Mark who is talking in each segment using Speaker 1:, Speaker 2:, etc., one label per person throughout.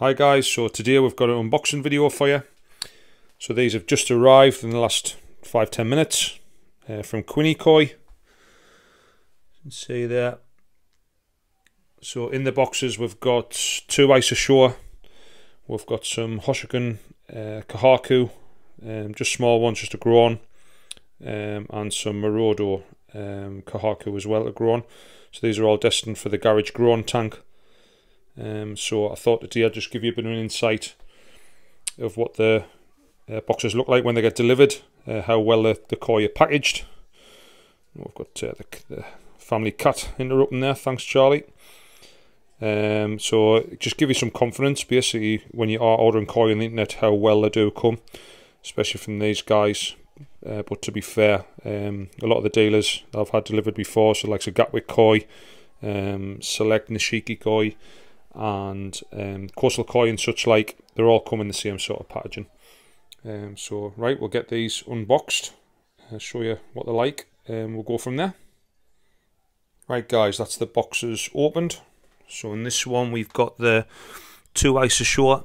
Speaker 1: Hi guys, so today we've got an unboxing video for you. So these have just arrived in the last 5-10 minutes from Queni Koi. You can see there. So in the boxes we've got 2 ISA, we've got some Hoshikin Kahaku, just small ones just to grow on, and some Marudo Kahaku as well to grow on. So these are all destined for the garage grown tank. So I thought today I'd just give you a bit of an insight of what the boxes look like when they get delivered, how well the koi are packaged. We've got the family cat interrupting there, thanks Charlie. So just give you some confidence basically when you are ordering koi on the internet, how well they do come, especially from these guys. But to be fair, a lot of the dealers I've had delivered before, so like Gatwick Koi, Select Nishiki Koi, and Coastal Koi and such like, they're all come in the same sort of packaging. So right, we'll get these unboxed, show you what they're like, and we'll go from there. Right guys, that's the boxes opened. So in this one we've got the 2 ISA,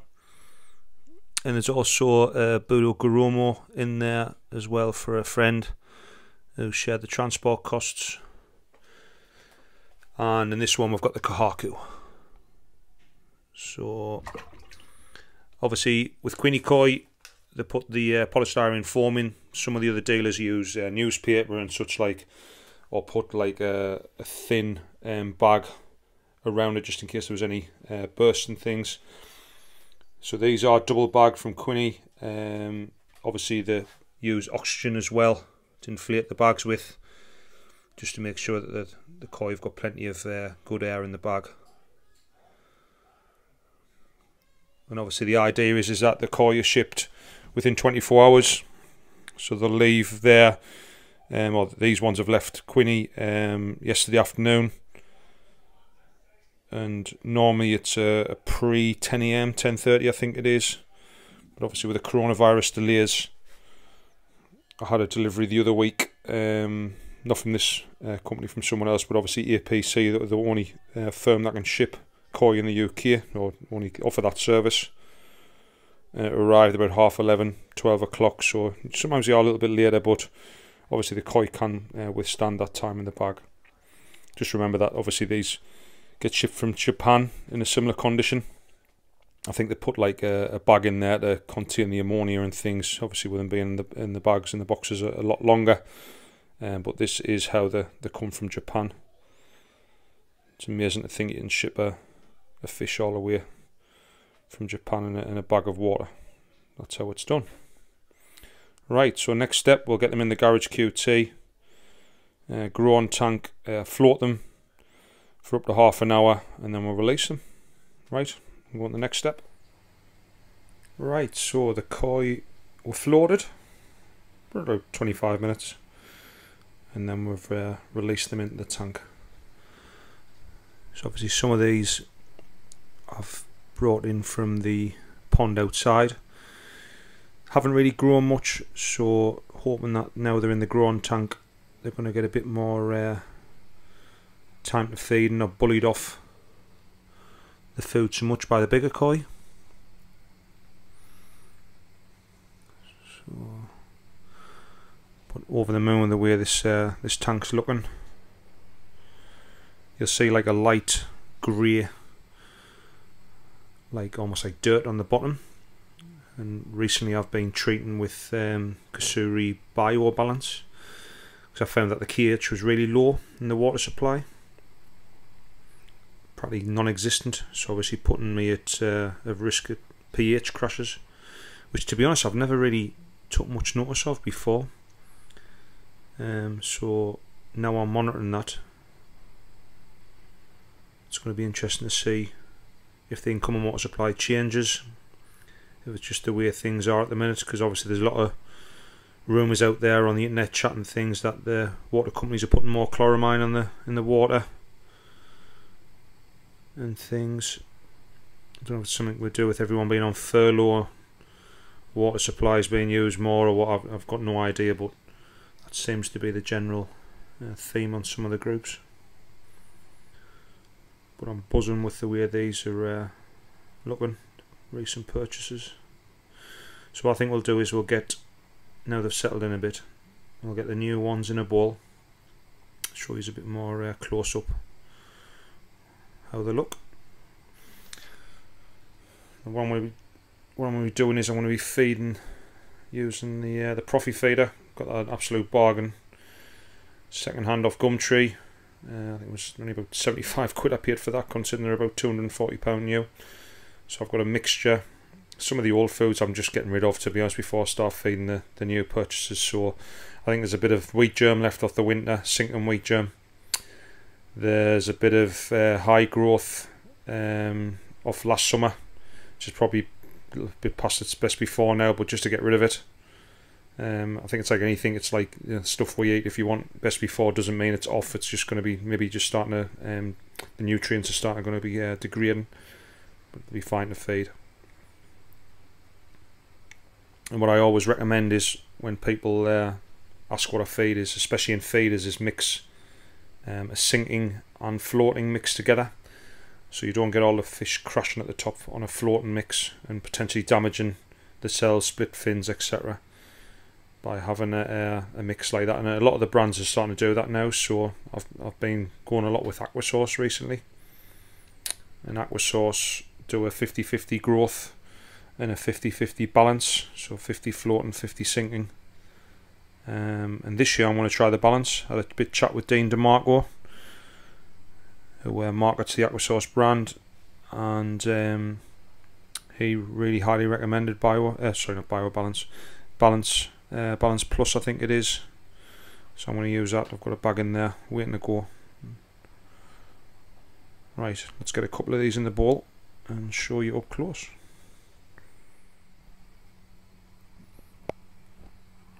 Speaker 1: and there's also a Budo Gurumo in there as well for a friend who shared the transport costs. And in this one we've got the Kahaku. So obviously with Queni Koi they put the polystyrene foam in. Some of the other dealers use newspaper and such like, or put like a thin bag around it just in case there was any bursts and things. So these are double bagged from Queni. Obviously they use oxygen as well to inflate the bags with, just to make sure that the koi have got plenty of good air in the bag. And obviously the idea is that the koi are shipped within 24 hours. So they'll leave there, well these ones have left Queni yesterday afternoon. And normally it's a pre 10 AM, 10:30 I think it is. But obviously with the coronavirus delays, I had a delivery the other week, not from this company, from someone else, but obviously APC, the only firm that can ship koi in the UK, or only offer that service. Arrived about 11:30, 12 o'clock, so sometimes they are a little bit later, but obviously the koi can withstand that time in the bag. Just remember that obviously these get shipped from Japan in a similar condition. I think they put like a bag in there to contain the ammonia and things, obviously with them being in the bags and the boxes a lot longer. But this is how they come from Japan. It's amazing to think you can ship a fish all the way from Japan in a bag of water. That's how it's done. Right, so next step, we'll get them in the garage QT, grow on tank, float them for up to half an hour, and then we'll release them. Right, we'll go on the next step. Right, so the koi were floated for about 25 minutes, and then we've released them into the tank. So obviously some of these I've brought in from the pond outside. Haven't really grown much, so hoping that now they're in the grown tank they're going to get a bit more time to feed and not bullied off the food so much by the bigger koi. So, but over the moon, the way this tank's looking, you'll see like a light grey, like almost like dirt on the bottom. And recently I've been treating with Kasuri Bio Balance, because I found that the pH was really low in the water supply, probably non-existent, so obviously putting me at risk of pH crashes, which to be honest I've never really took much notice of before. So now I'm monitoring that. It's going to be interesting to see if the incoming water supply changes, if it's just the way things are at the minute, because obviously there's a lot of rumours out there on the internet chatting things that the water companies are putting more chloramine in the water and things. I don't know if it's something we do with everyone being on furlough, water supplies being used more, or what. I've got no idea, but that seems to be the general theme on some of the groups. But I'm buzzing with the way these are looking. recent purchases. So what I think we'll do is we'll get, now they've settled in a bit, we'll get the new ones in a bowl, show you a bit more close up how they look. And what I'm going to be doing is I'm going to be feeding using the Profi feeder. Got that absolute bargain, second hand off Gumtree. I think it was only about 75 quid I paid for that, considering they're about £240 new. So I've got a mixture. Some of the old foods I'm just getting rid of, to be honest, before I start feeding the new purchases. So I think there's a bit of wheat germ left off the winter, sinking wheat germ. There's a bit of high growth off last summer, which is probably a little bit past its best before now, but just to get rid of it. I think it's like anything, it's like, you know, stuff we eat. If you want best before, doesn't mean it's off. It's just going to be maybe just starting to, the nutrients are starting going to be degrading, but it'll be fine to feed. And what I always recommend is when people ask what I feed is, especially in feeders, is mix a sinking and floating mix together, so you don't get all the fish crashing at the top on a floating mix and potentially damaging the cells, split fins, etc. by having a mix like that. And a lot of the brands are starting to do that now, so I've been going a lot with Aquasource recently. And Aquasource do a 50-50 growth and a 50-50 balance, so 50 floating, 50 sinking. And this year I'm going to try the balance. I had a bit chat with Dean DeMarco, who markets the Aquasource brand, and he really highly recommended Balance Plus, I think it is. So I'm going to use that. I've got a bag in there waiting to go. Right, let's get a couple of these in the bowl and show you up close.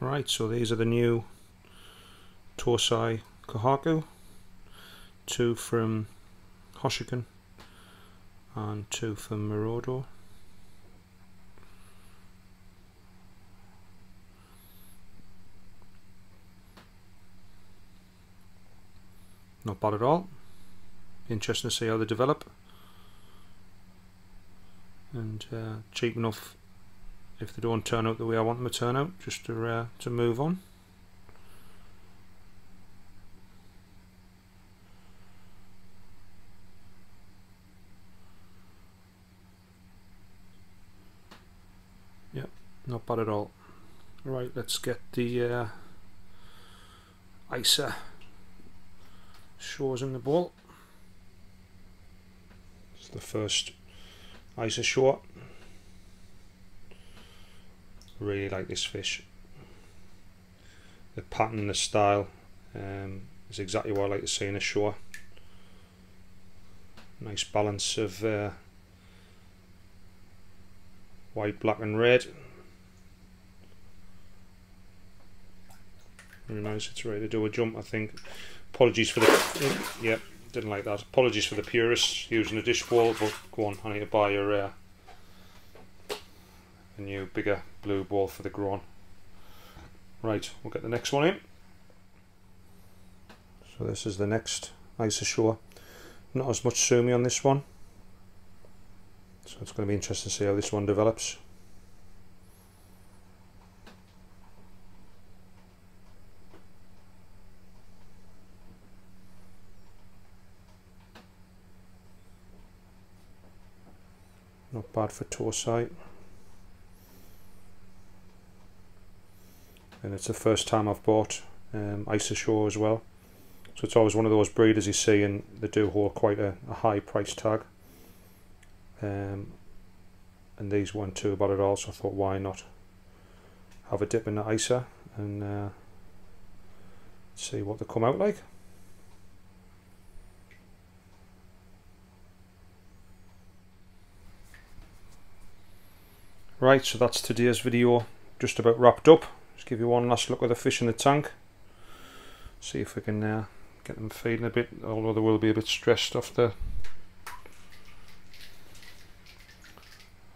Speaker 1: Right, so these are the new Tosai Kohaku, 2 from Hoshikin and 2 from Marudo. Not bad at all. Interesting to see how they develop, and cheap enough if they don't turn out the way I want them to turn out, just to move on. Yep, not bad at all. Right, let's get the ISA shores in the bowl. It's the first ISA shore. Really like this fish. The pattern, the style is exactly what I like to see in a shore. Nice balance of white, black and red. Very nice. It's ready to do a jump, I think. Apologies for the... Yep, didn't like that. Apologies for the purists using a dish bowl, but go on, I need to buy your a new bigger blue bowl for the Grown. Right, we'll get the next one in. So this is the next ISA shore. Not as much sumi on this one, so it's going to be interesting to see how this one develops. Not bad for Tosai. And it's the first time I've bought ISA shore as well. So it's always one of those breeders you see, and they do hold quite a high price tag. And these weren't too bad at all, so I thought, why not have a dip in the ISA and see what they come out like. Right, so that's today's video, just about wrapped up. Just give you one last look at the fish in the tank. See if we can get them feeding a bit, although they will be a bit stressed after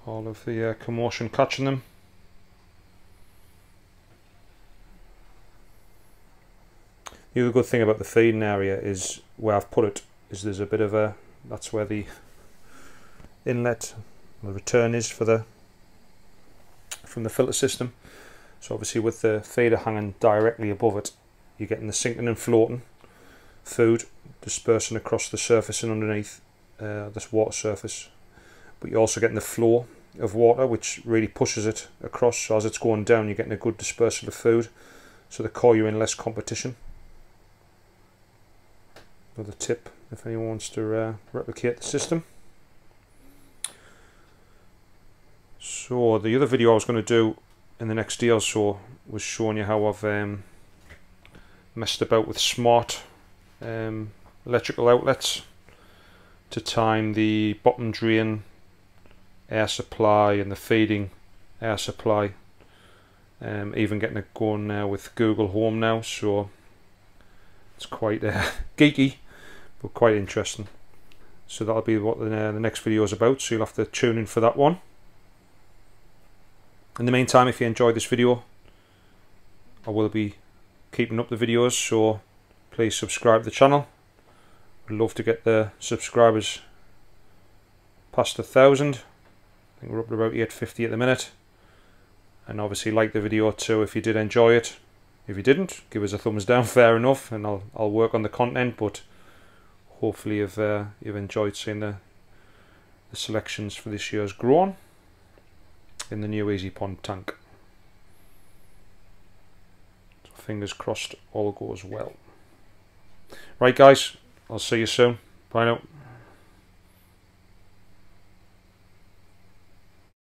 Speaker 1: all of the commotion catching them. The other good thing about the feeding area is where I've put it is there's a bit of a, that's where the inlet the return is for the from the filter system. So obviously with the feeder hanging directly above it, you're getting the sinking and floating food dispersing across the surface and underneath this water surface, but you're also getting the flow of water which really pushes it across, so as it's going down you're getting a good dispersal of food, so the core you're in less competition. Another tip if anyone wants to replicate the system. So the other video I was going to do in the next day or so was showing you how I've messed about with smart electrical outlets to time the bottom drain air supply and the feeding air supply, even getting it going now with Google Home now, so it's quite geeky but quite interesting. So that'll be what the next video is about, so you'll have to tune in for that one. In the meantime, if you enjoyed this video, I will be keeping up the videos, so please subscribe to the channel. I'd love to get the subscribers past 1,000. I think we're up to about 850 at the minute. And obviously like the video too if you did enjoy it. If you didn't, give us a thumbs down, fair enough, and I'll work on the content, but hopefully you've enjoyed seeing the selections for this year's Grown in the new Easy Pond tank. So fingers crossed all goes well. Right guys, I'll see you soon. Bye now.